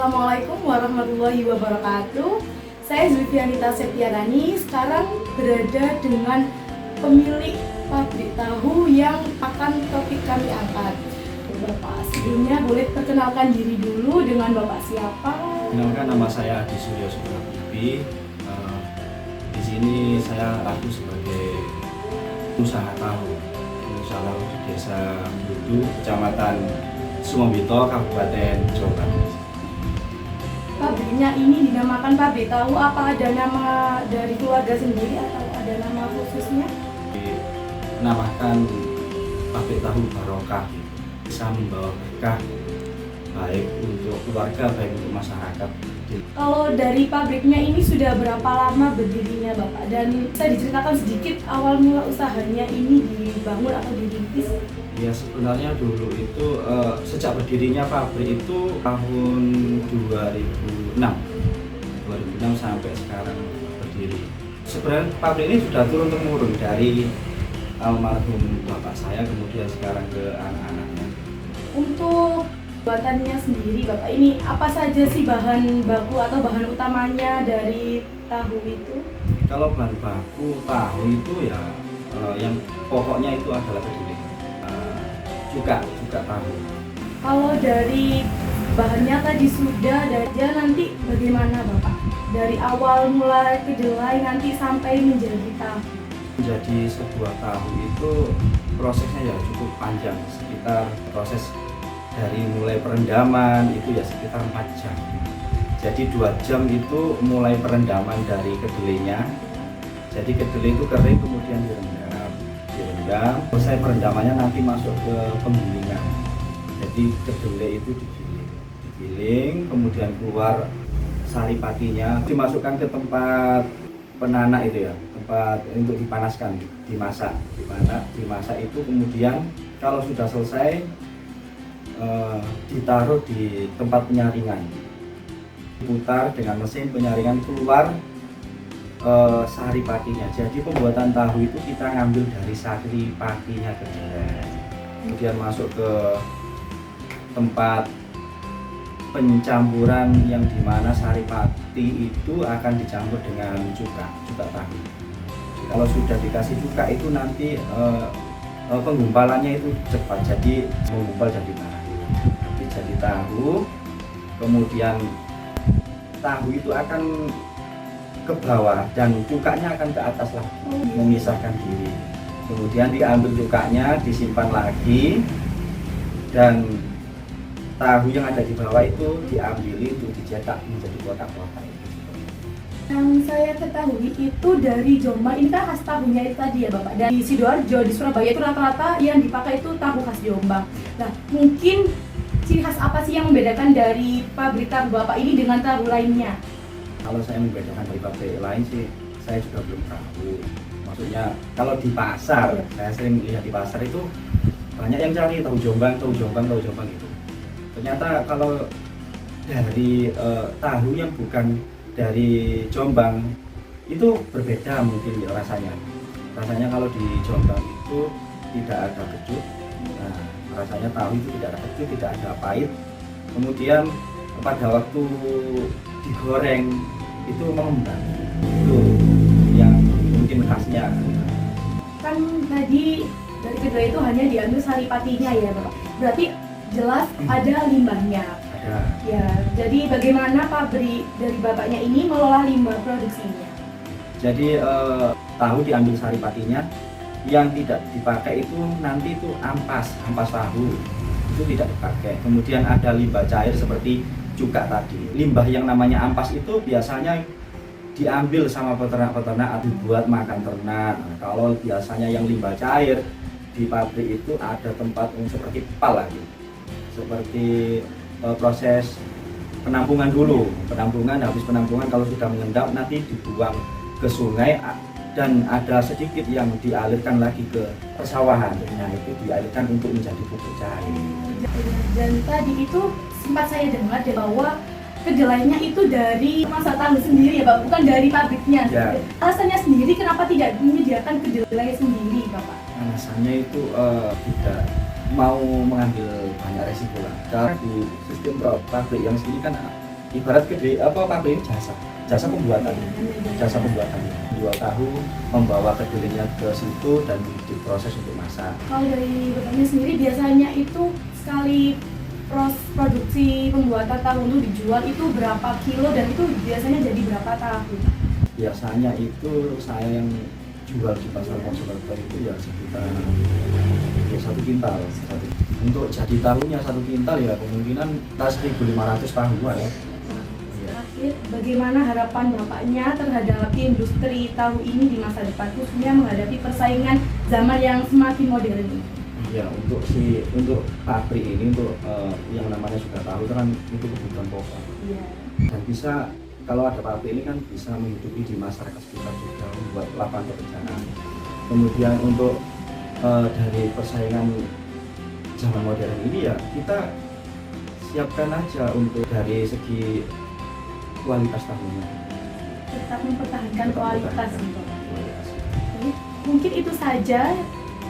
Assalamualaikum warahmatullahi wabarakatuh. Saya Zulfianita Septiarani. Sekarang berada dengan pemilik pabrik tahu yang akan topik kami angkat. Bapak, sebelumnya boleh perkenalkan diri dulu dengan Bapak siapa? Kenalkan, nama saya Adi Suryo Suprabibi. Di sini saya laku sebagai usaha tahu di Desa Bludu, Kecamatan Sumombito, Kabupaten Jombang. Pabriknya ini dinamakan pabrik tahu, apa ada nama dari keluarga sendiri atau ada nama khususnya? Dinamakan pabrik tahu barokah, bisa membawa berkah baik untuk keluarga, baik untuk masyarakat. Kalau dari pabriknya ini sudah berapa lama berdirinya Bapak? Dan bisa diceritakan sedikit awal mula usahanya ini dibangun atau dirintis? Ya, sebenarnya dulu itu sejak berdirinya pabrik itu tahun 2006 sampai sekarang berdiri. Sebenarnya pabrik ini sudah turun-temurun dari almarhum bapak saya, kemudian sekarang ke anak-anaknya. Untuk buatannya sendiri Bapak, ini apa saja sih bahan baku atau bahan utamanya dari tahu itu? Kalau bahan baku tahu itu ya yang pokoknya itu adalah kedelai, juga tahu. Kalau dari bahannya tadi sudah ada, nanti bagaimana Bapak? Dari awal mulai kedelai nanti sampai menjadi tahu. Menjadi sebuah tahu itu prosesnya ya cukup panjang, sekitar proses dari mulai perendaman itu ya sekitar 4 jam. Jadi 2 jam itu mulai perendaman dari kedelainya. Jadi kedelai itu kering, kemudian direndam. Selesai perendamannya nanti masuk ke penggilingan. Jadi kedelai itu digiling, kemudian keluar sari patinya, dimasukkan ke tempat penanak itu ya, tempat untuk dipanaskan, dimasak itu. Kemudian kalau sudah selesai ditaruh di tempat penyaringan, diputar dengan mesin penyaringan, keluar sari patinya. Jadi pembuatan tahu itu kita ngambil dari sari patinya kedelai, kemudian masuk ke tempat pencampuran yang dimana sari pati itu akan dicampur dengan cuka tahu. Kalau sudah dikasih cuka itu nanti penggumpalannya itu cepat, jadi menggumpal jadi tahu. Kemudian tahu itu akan ke bawah dan cukanya akan ke atas lagi, memisahkan diri. Kemudian diambil cukanya, disimpan lagi, dan tahu yang ada di bawah itu diambil untuk dicetak menjadi kotak-kotak. Yang saya ketahui itu dari Jombang, ini kan khas tahunya itu tadi ya Bapak. Dari Sidoarjo, di Surabaya itu rata-rata yang dipakai itu tahu khas Jombang. Nah, mungkin ciri khas apa sih yang membedakan dari pabrik tahu Bapak ini dengan tahu lainnya? Kalau saya membedakan dari pabrik lain sih, saya juga belum tahu. Maksudnya kalau di pasar, saya sering lihat di pasar itu banyak yang cari tahu Jombang itu. Ternyata kalau dari tahu yang bukan dari Jombang itu berbeda mungkin ya rasanya. Rasanya kalau di Jombang itu tidak ada kecut. Nah, rasanya tahu itu tidak ada kecut, tidak ada pahit. Kemudian pada waktu digoreng itu mengembang. Itu yang mungkin khasnya. Kan tadi dari kedelai itu hanya diambil sari patinya ya Bapak. Berarti jelas ada limbahnya. Ada. Ya, jadi bagaimana pabrik dari Bapaknya ini mengelola limbah produksinya? Jadi tahu diambil sari patinya, yang tidak dipakai itu nanti itu ampas tahu itu tidak dipakai. Kemudian ada limbah cair seperti cuka tadi. Limbah yang namanya ampas itu biasanya diambil sama peternak dibuat makan ternak. Nah, kalau biasanya yang limbah cair di pabrik itu ada tempat seperti pal lagi, seperti proses penampungan dulu. Habis penampungan kalau sudah mengendap nanti dibuang ke sungai, dan ada sedikit yang dialirkan lagi ke persawahan. Nah, itu dialirkan untuk menjadi pupuk cair. Dan tadi itu sempat saya dengar bahwa kedelainya itu dari masa tahu sendiri ya Pak, bukan dari pabriknya. Ya. Alasannya sendiri kenapa tidak menyediakan kedelai sendiri Bapak? Alasannya itu tidak mau mengambil banyak resiko lah. Karena di sistem pabrik yang sini kan ibarat gede apa pabrik ini jasa pembuatan, jual tahu, membawa kedelainya ke situ dan diproses untuk masak. Kalau dari Bapaknya sendiri biasanya itu sekali produksi pembuatan tahu itu dijual itu berapa kilo dan itu biasanya jadi berapa tahu? Biasanya itu saya yang jual di pasar Mojokerto itu ya sekitar 1 kintal. Untuk jadi tahunya 1 kintal ya kemungkinan 1.500 tahuan ya. Terakhir, bagaimana harapan Bapaknya terhadap industri tahu ini di masa depan, khususnya menghadapi persaingan zaman yang semakin modern ini? Ya untuk pabrik ini untuk yang namanya juga tahu itu kan itu kebutuhan pokok. Iya. Dan bisa kalau ada pabrik ini kan bisa menghidupi di masyarakat sekitar juga, membuat lapangan pekerjaan. Kemudian untuk dari persaingan zaman modern ini ya kita siapkan aja untuk dari segi kualitas tahunya. Tetap mempertahankan kualitas. Kualitas. Oke, mungkin itu saja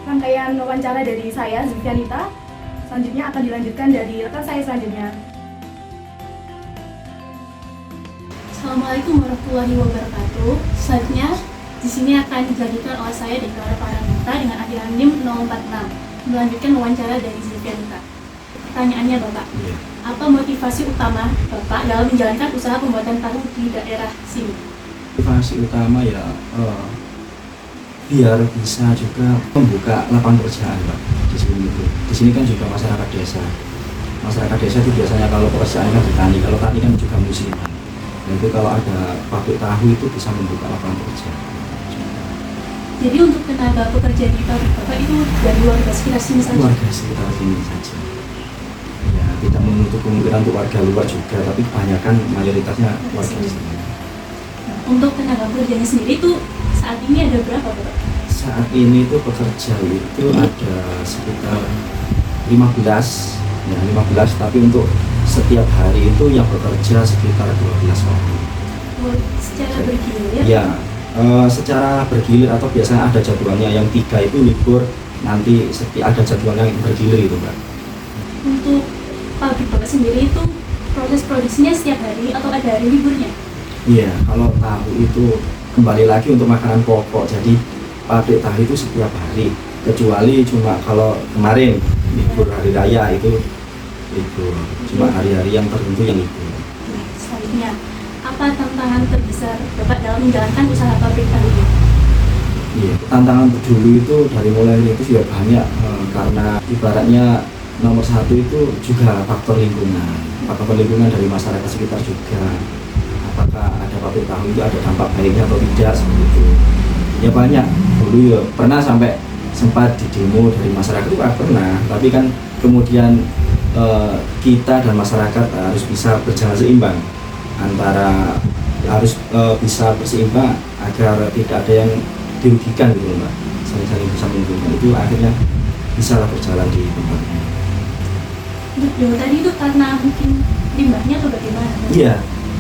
rangkaian wawancara dari saya, Zulfianita. Selanjutnya akan dilanjutkan dari rekan saya selanjutnya. Assalamualaikum warahmatullahi wabarakatuh. Selanjutnya di sini akan dilanjutkan oleh saya Deklara Paramita dengan akhiran NIM 046. Melanjutkan wawancara dari Zulfianita. Pertanyaannya Bapak, apa motivasi utama Bapak dalam menjalankan usaha pembuatan tahu di daerah sini? Motivasi utama ya biar bisa juga membuka lapangan pekerjaan Pak di sini itu. Di sini kan juga masyarakat desa. Masyarakat desa itu biasanya kalau pekerjaan kan di tani, kalau tani kan juga musiman. Dan itu kalau ada pabrik tahu itu bisa membuka lapangan pekerjaan. Jadi untuk tenaga pekerja di pabrik Bapak itu dari warga sekitar sini saja? Warga sekitar sini saja. Ya, tidak menutup kemungkinan untuk warga luar juga, tapi kebanyakan mayoritasnya warga sini. Nah, untuk tenaga pekerjanya sendiri itu saat ini ada berapa Bapak? Saat ini itu pekerja itu ada sekitar 15, ya 15, tapi untuk setiap hari itu yang bekerja sekitar 12 orang. Oh, secara bergilir ya? Ya, secara bergilir atau biasanya ada jadwalnya yang 3 itu libur, nanti ada jadwalnya yang bergilir itu Mbak. Untuk pabrik Bapak sendiri itu proses produksinya setiap hari atau ada hari liburnya? Iya, kalau tahu itu kembali lagi untuk makanan pokok, jadi pabrik tahu itu setiap hari, kecuali cuma kalau kemarin libur hari raya itu libur, cuma hari-hari yang tertentu yang libur. Nah, selanjutnya, apa tantangan terbesar Bapak dalam menjalankan usaha pabrik tahu ini? Iya, tantangan dulu itu dari mulai itu sudah banyak, karena ibaratnya nomor 1 itu juga faktor lingkungan dari masyarakat sekitar juga. Apakah ada pabrik tahu itu ada dampak baiknya atau tidak seperti itu. Ya banyak, dulu ya pernah sampai sempat di demo dari masyarakat itu pernah, tapi kan kemudian kita dan masyarakat harus bisa berjalan seimbang, antara harus bisa berseimbang agar tidak ada yang dirugikan gitu Mbak, saling-saling bisa menguntungkan, itu akhirnya bisa berjalan di tempat ini. Untuk dulu tadi itu karena mungkin limbahnya atau bagaimana? Iya,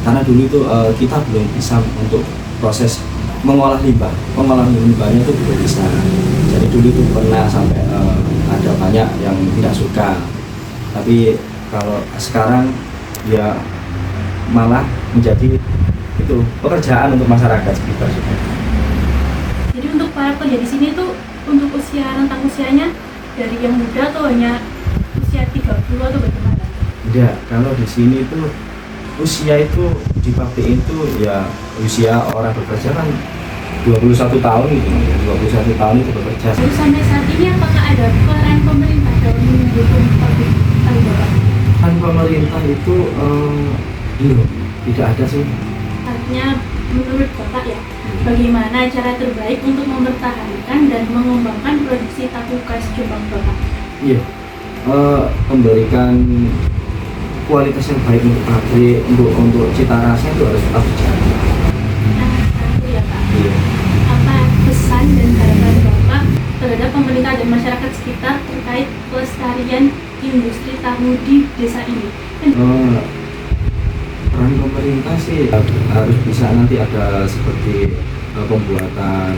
karena dulu itu kita belum bisa untuk proses mengolah limbahnya itu belum bisa. Jadi dulu itu pernah sampai ada banyak yang tidak suka, tapi kalau sekarang ya malah menjadi itu pekerjaan untuk masyarakat sekitar juga. Jadi untuk para pekerja di sini itu untuk rentang usianya dari yang muda atau hanya usia 30 atau bagaimana? Tidak, kalau di sini itu usia itu di pabrik itu ya usia orang bekerja kan 21 tahun gitu, 21 tahun itu bekerja. Lalu sampai saat ini apakah ada peran pemerintah dalam mendukung pabrik tahu Bapak? Kan pemerintah itu belum, tidak ada sih. Artinya menurut Bapak ya, bagaimana cara terbaik untuk mempertahankan dan mengembangkan produksi tahu khas Jombang Bapak? Iya, memberikan kualitas yang baik untuk pabrik, untuk cita rasa itu harus tetap dijaga. Nah, itu ya Pak. Iya. Apa pesan dan harapan Bapak terhadap pemerintah dan masyarakat sekitar terkait pelestarian industri tahu di desa ini? Peran pemerintah sih harus bisa nanti ada seperti pembuatan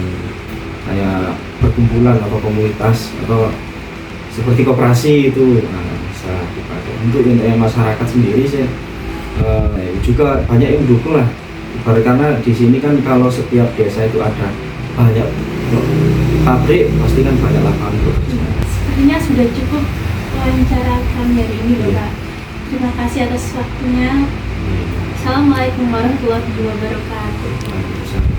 kayak perkumpulan atau komunitas atau seperti koperasi itu bisa dipakai. Untuk masyarakat sendiri sih juga banyak yang mendukung lah. Karena di sini kan kalau setiap desa itu ada banyak pabrik, pasti kan banyak lapangan pekerjaan. Sepertinya sudah cukup wawancara kami hari ini, Bapak. Terima kasih atas waktunya. Assalamualaikum warahmatullahi wabarakatuh.